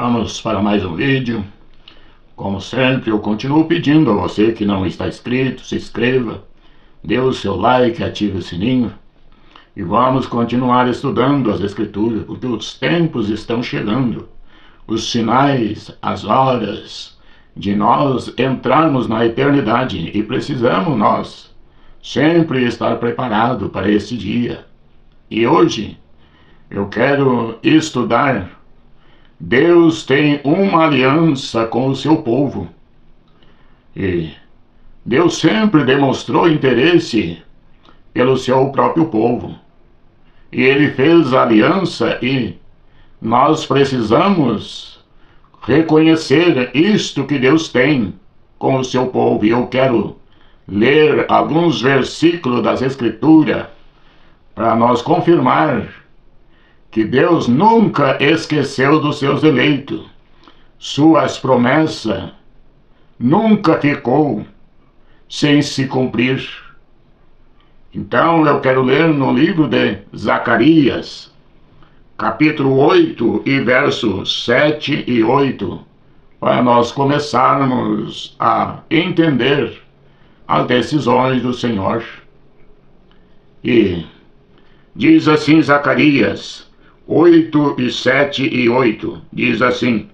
Vamos para mais um vídeo. Como sempre, eu continuo pedindo a você que não está inscrito, se inscreva, dê o seu like, ative o sininho e vamos continuar estudando as Escrituras, porque os tempos estão chegando, os sinais, as horas de nós entrarmos na eternidade e precisamos nós sempre estar preparado para esse dia. E hoje eu quero estudar. Deus tem uma aliança com o seu povo. E Deus sempre demonstrou interesse pelo seu próprio povo. E Ele fez a aliança e nós precisamos reconhecer isto que Deus tem com o seu povo. E eu quero ler alguns versículos das Escrituras para nós confirmar que Deus nunca esqueceu dos seus eleitos. Suas promessas nunca ficou sem se cumprir. Então eu quero ler no livro de Zacarias, capítulo 8 e versos 7 e 8, para nós começarmos a entender as decisões do Senhor. E diz assim Zacarias 8 e 7 e 8, diz assim: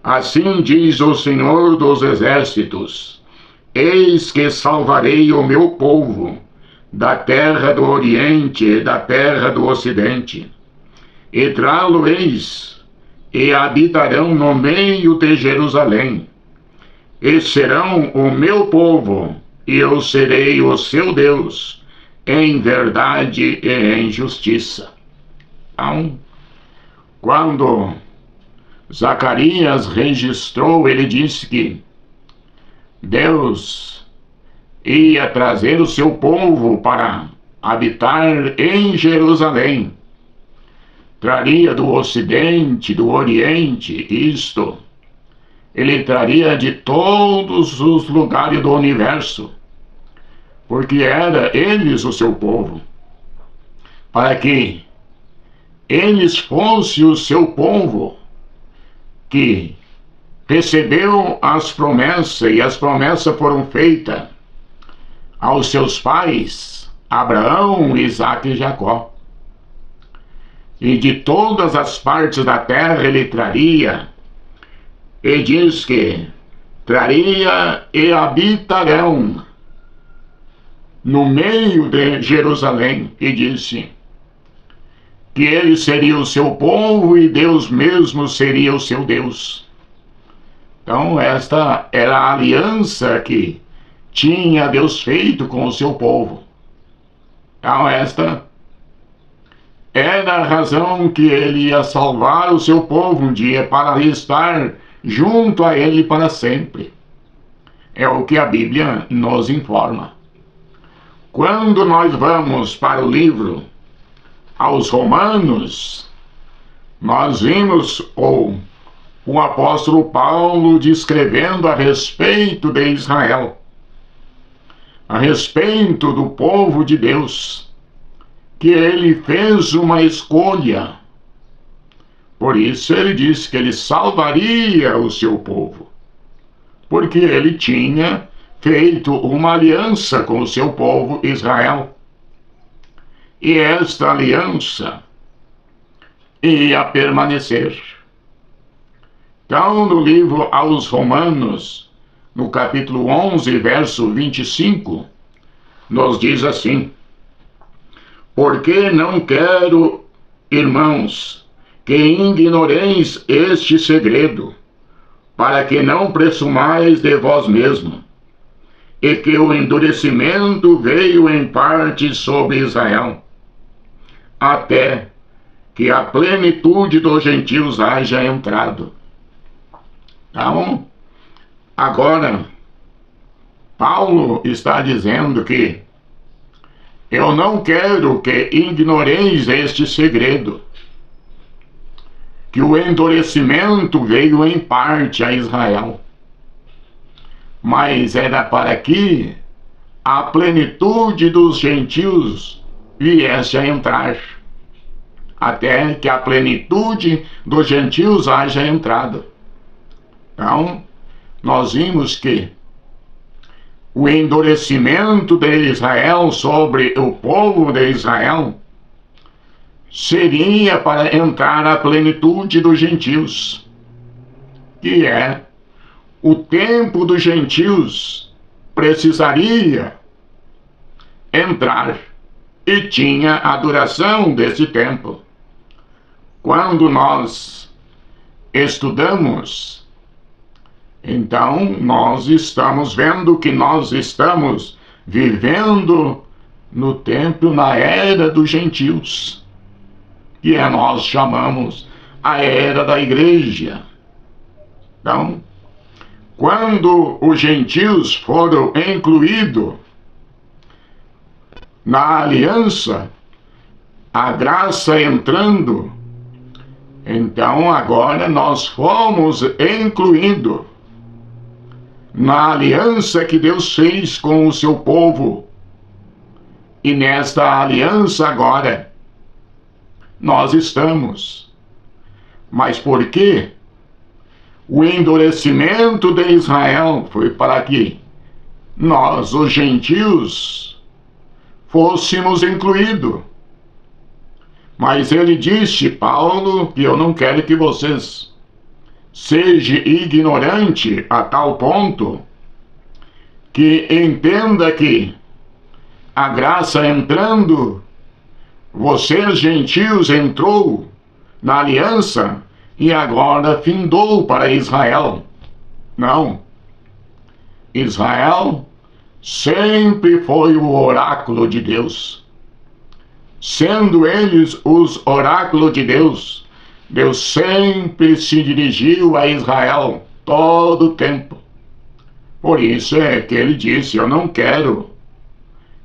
Assim diz o Senhor dos Exércitos, eis que salvarei o meu povo da terra do Oriente e da terra do Ocidente, e trá-lo-eis, e habitarão no meio de Jerusalém, e serão o meu povo, e eu serei o seu Deus, em verdade e em justiça. Então, quando Zacarias registrou, ele disse que Deus ia trazer o seu povo para habitar em Jerusalém. Traria do Ocidente, do Oriente, isto. Ele traria de todos os lugares do universo, porque era eles o seu povo, para que eles fossem o seu povo que recebeu as promessas, e as promessas foram feitas aos seus pais, Abraão, Isaque e Jacó. E de todas as partes da terra ele traria, e diz que traria e habitarão no meio de Jerusalém, e disse que ele seria o seu povo e Deus mesmo seria o seu Deus. Então esta era a aliança que tinha Deus feito com o seu povo. Então esta era a razão que ele ia salvar o seu povo um dia, para estar junto a ele para sempre. É o que a Bíblia nos informa. Quando nós vamos para o livro aos Romanos, nós vimos o apóstolo Paulo descrevendo a respeito de Israel, a respeito do povo de Deus, que ele fez uma escolha. Por isso ele disse que ele salvaria o seu povo, porque ele tinha feito uma aliança com o seu povo Israel. E esta aliança ia permanecer. Então, no livro aos Romanos, no capítulo 11, verso 25, nos diz assim: Porque não quero, irmãos, que ignoreis este segredo, para que não presumais de vós mesmos, e que o endurecimento veio em parte sobre Israel, até que a plenitude dos gentios haja entrado. Então, agora, Paulo está dizendo que eu não quero que ignoreis este segredo, que o endurecimento veio em parte a Israel, mas era para que a plenitude dos gentios viesse a entrar. até que a plenitude dos gentios haja entrado. Então, nós vimos que o endurecimento de Israel sobre o povo de Israel seria para entrar a plenitude dos gentios, que é o tempo dos gentios precisaria entrar, e tinha a duração desse tempo. Quando nós estudamos, então nós estamos vendo que nós estamos vivendo no tempo, na era dos gentios, que nós chamamos a era da igreja. Então, quando os gentios foram incluídos na aliança, a graça entrando, então agora nós fomos incluídos na aliança que Deus fez com o seu povo. E nesta aliança agora nós estamos. Mas por quê? O endurecimento de Israel foi para que nós, os gentios, fôssemos incluídos. Mas ele disse, Paulo, que eu não quero que vocês sejam ignorantes a tal ponto que entenda que a graça entrando, vocês gentios entrou na aliança e agora findou para Israel. Não. Israel sempre foi o oráculo de Deus. Sendo eles os oráculos de Deus, Deus sempre se dirigiu a Israel todo o tempo. Por isso é que ele disse, eu não quero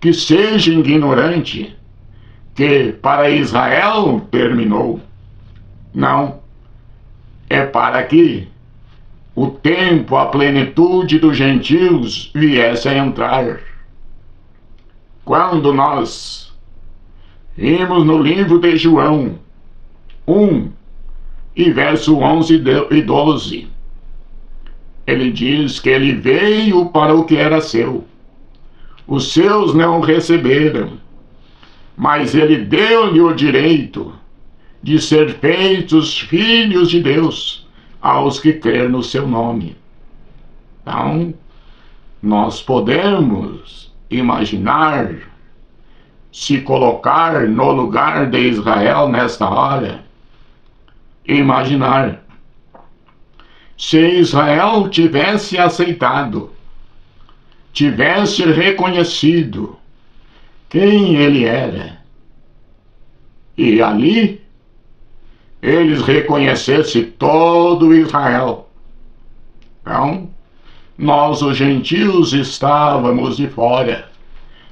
que seja ignorante que para Israel terminou. Não. É para que o tempo, a plenitude dos gentios viesse a entrar. Quando nós vimos no livro de João 1 e verso 11 e 12, ele diz que ele veio para o que era seu. Os seus não o receberam, mas ele deu-lhe o direito de ser feitos filhos de Deus aos que crêem no seu nome. Então, nós podemos imaginar, se colocar no lugar de Israel nesta hora, imaginar se Israel tivesse aceitado, tivesse reconhecido quem ele era, e ali eles reconhecessem todo Israel. Então, nós os gentios estávamos de fora,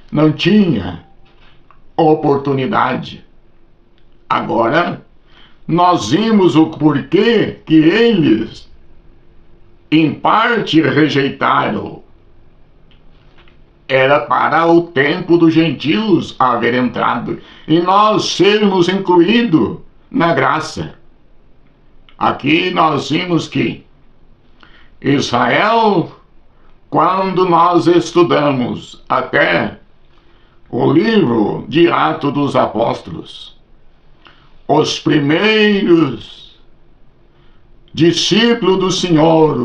não tinha oportunidade. Agora, nós vimos o porquê que eles, em parte, rejeitaram. Era para o tempo dos gentios haver entrado e nós sermos incluídos na graça. Aqui nós vimos que Israel, quando nós estudamos até o livro de Atos dos Apóstolos, os primeiros discípulos do Senhor,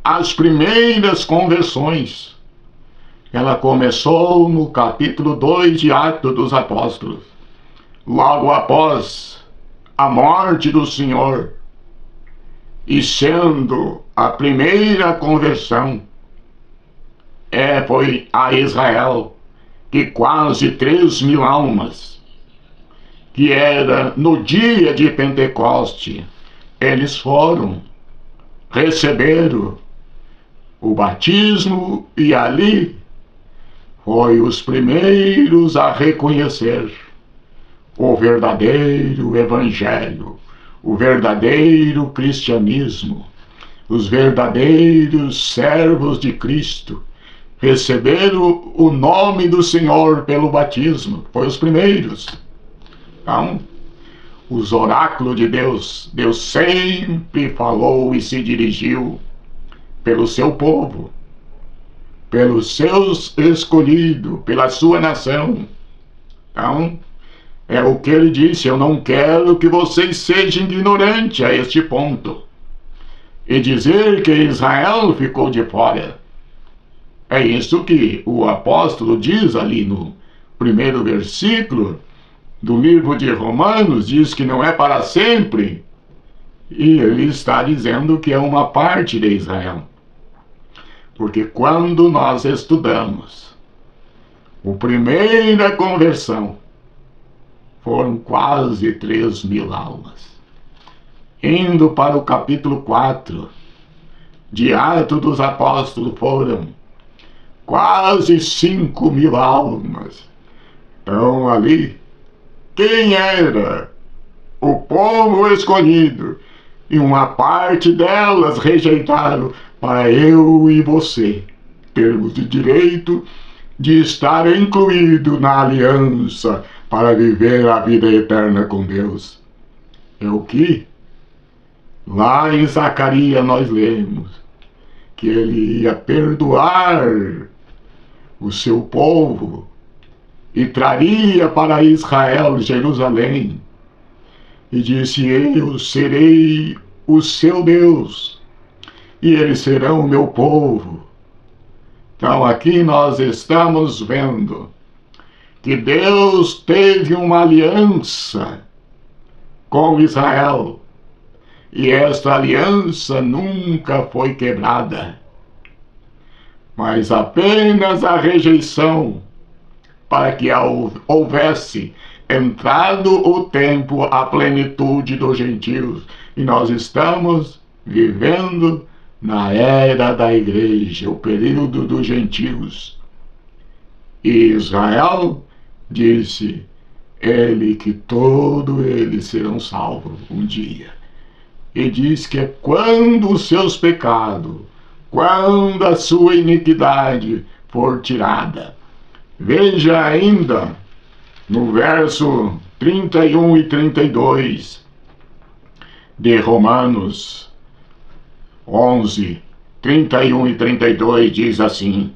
as primeiras conversões, ela começou no capítulo 2 de Atos dos Apóstolos, logo após a morte do Senhor, e sendo a primeira conversão, foi a Israel, que quase 3.000 almas, que era no dia de Pentecoste, eles foram, receberam o batismo e ali foi os primeiros a reconhecer o verdadeiro evangelho, o verdadeiro cristianismo, os verdadeiros servos de Cristo, receberam o nome do Senhor pelo batismo, foi os primeiros. Então, os oráculos de Deus, Deus sempre falou e se dirigiu pelo seu povo, pelos seus escolhidos, pela sua nação. Então, é o que ele disse: eu não quero que vocês sejam ignorantes a este ponto. E dizer que Israel ficou de fora. É isso que o apóstolo diz ali no primeiro versículo do livro de Romanos, diz que não é para sempre. E ele está dizendo que é uma parte de Israel. Porque quando nós estudamos a primeira conversão, foram quase 3.000 almas. Indo para o capítulo 4 de Atos dos Apóstolos, foram quase 5.000 almas. Então ali, quem era o povo escolhido? E uma parte delas rejeitaram para eu e você termos o direito de estar incluído na aliança para viver a vida eterna com Deus. É o que lá em Zacarias nós lemos, que ele ia perdoar o seu povo e traria para Israel, Jerusalém, e disse: eu serei o seu Deus e eles serão o meu povo. Então aqui nós estamos vendo que Deus teve uma aliança com Israel, e esta aliança nunca foi quebrada, mas apenas a rejeição, para que houvesse entrado o tempo, a plenitude dos gentios. E nós estamos vivendo na era da igreja, o período dos gentios. E Israel disse: ele que todos eles serão salvos um dia. E diz que é quando os seus pecados, quando a sua iniquidade for tirada. Veja ainda no verso 31 e 32 de Romanos 11, 31 e 32, diz assim: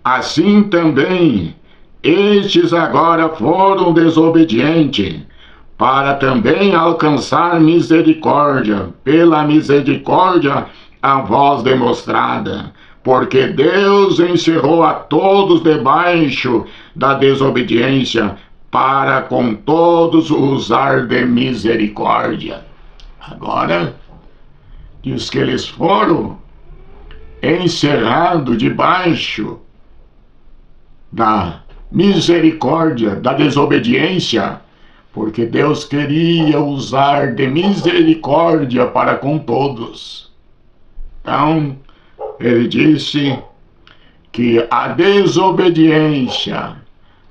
assim também estes agora foram desobedientes, para também alcançar misericórdia, pela misericórdia a vós demonstrada. Porque Deus encerrou a todos debaixo da desobediência, para com todos usar de misericórdia. Agora, diz que eles foram encerrados debaixo da misericórdia, da desobediência, porque Deus queria usar de misericórdia para com todos. Então, ele disse que a desobediência,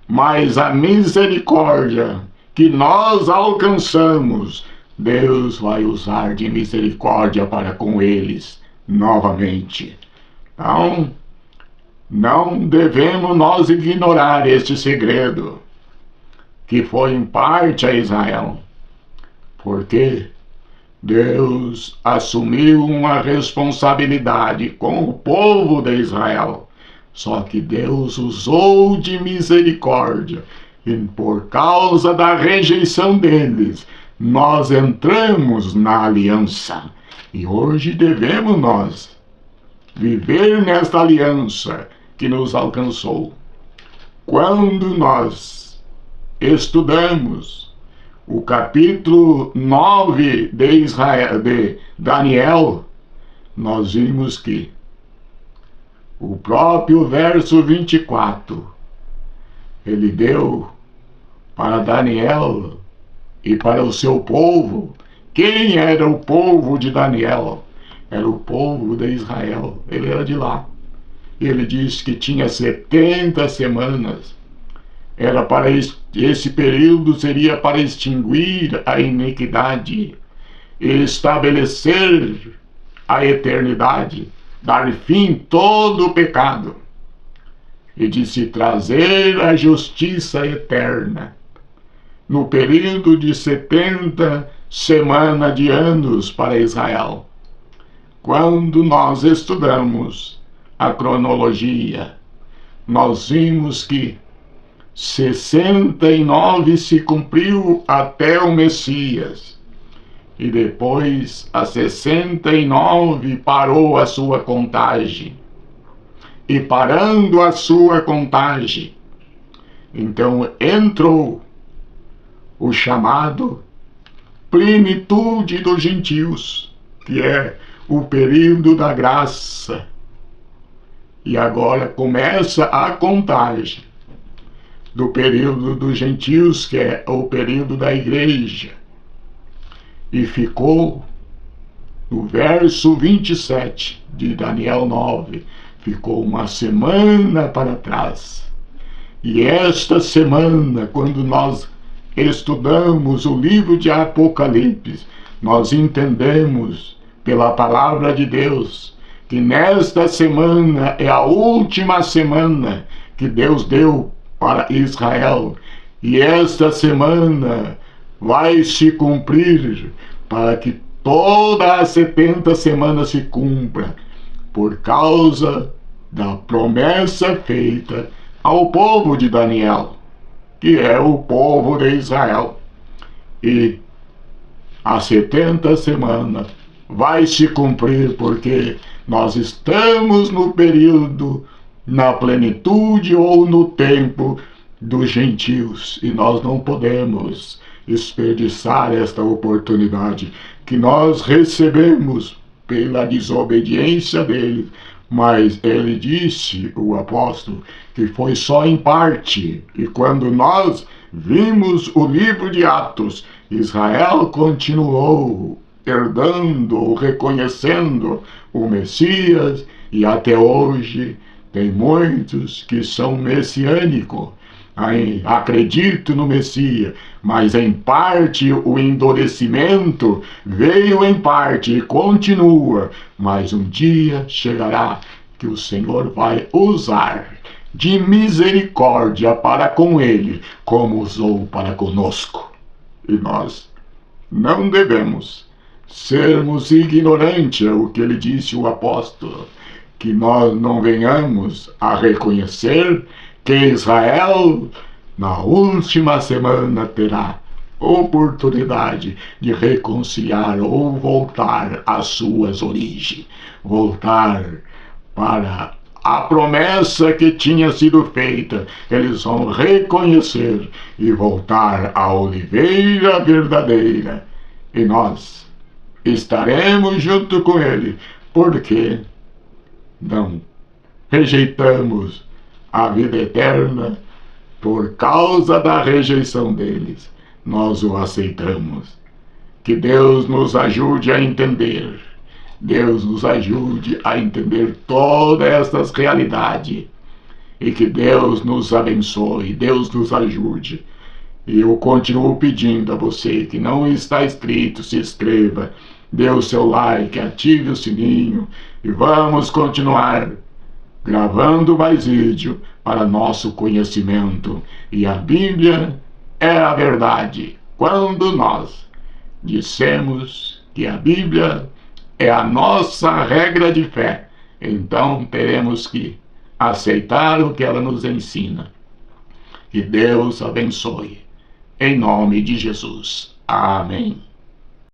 mas a misericórdia que nós alcançamos, Deus vai usar de misericórdia para com eles novamente. Então, não devemos nós ignorar este segredo, que foi em parte a Israel, porque Deus assumiu uma responsabilidade com o povo de Israel, só que Deus usou de misericórdia, e por causa da rejeição deles, nós entramos na aliança, e hoje devemos nós viver nesta aliança que nos alcançou. Quando nós estudamos o capítulo 9 de Daniel, nós vimos que o próprio verso 24, ele deu para Daniel e para o seu povo. Quem era o povo de Daniel? Era o povo de Israel, ele era de lá. Ele disse que tinha 70 semanas. Era para esse período seria para extinguir a iniquidade e estabelecer a eternidade, dar fim todo o pecado, e disse trazer a justiça eterna. no período de 70 semanas de anos para Israel. Quando nós estudamos a cronologia, nós vimos que 69 se cumpriu até o Messias, e depois a 69 parou a sua contagem. E parando a sua contagem, então entrou o chamado plenitude dos gentios, que é o período da graça. E agora começa a contagem do período dos gentios, que é o período da igreja. E ficou no verso 27 de Daniel 9, ficou uma semana para trás. E esta semana, quando nós estudamos o livro de Apocalipse, nós entendemos pela palavra de Deus que nesta semana é a última semana que Deus deu para Israel. E esta semana vai se cumprir para que todas as 70 semanas se cumpra, por causa da promessa feita ao povo de Daniel, que é o povo de Israel. E as 70 semanas vai se cumprir porque nós estamos no período, na plenitude ou no tempo dos gentios, e nós não podemos desperdiçar esta oportunidade que nós recebemos pela desobediência dele. Mas ele disse, o apóstolo, que foi só em parte. E quando nós vimos o livro de Atos, Israel continuou herdando ou reconhecendo o Messias, e até hoje tem muitos que são messiânicos, acredito no Messias, mas em parte o endurecimento veio em parte e continua, mas um dia chegará que o Senhor vai usar de misericórdia para com ele, como usou para conosco. E nós não devemos sermos ignorantes, é o que ele disse, o apóstolo, que nós não venhamos a reconhecer que Israel, na última semana, terá oportunidade de reconciliar ou voltar às suas origens, voltar para a promessa que tinha sido feita. Eles vão reconhecer e voltar à oliveira verdadeira, e nós estaremos junto com ele, porque não rejeitamos a vida eterna por causa da rejeição deles. Nós o aceitamos. Que Deus nos ajude a entender. Deus nos ajude a entender todas estas realidades. E que Deus nos abençoe. Deus nos ajude. E eu continuo pedindo a você que não está inscrito, se inscreva. Dê o seu like, ative o sininho. E vamos continuar gravando mais vídeo para nosso conhecimento. E a Bíblia é a verdade. Quando nós dissemos que a Bíblia é a nossa regra de fé, então teremos que aceitar o que ela nos ensina. Que Deus abençoe. Em nome de Jesus. Amém.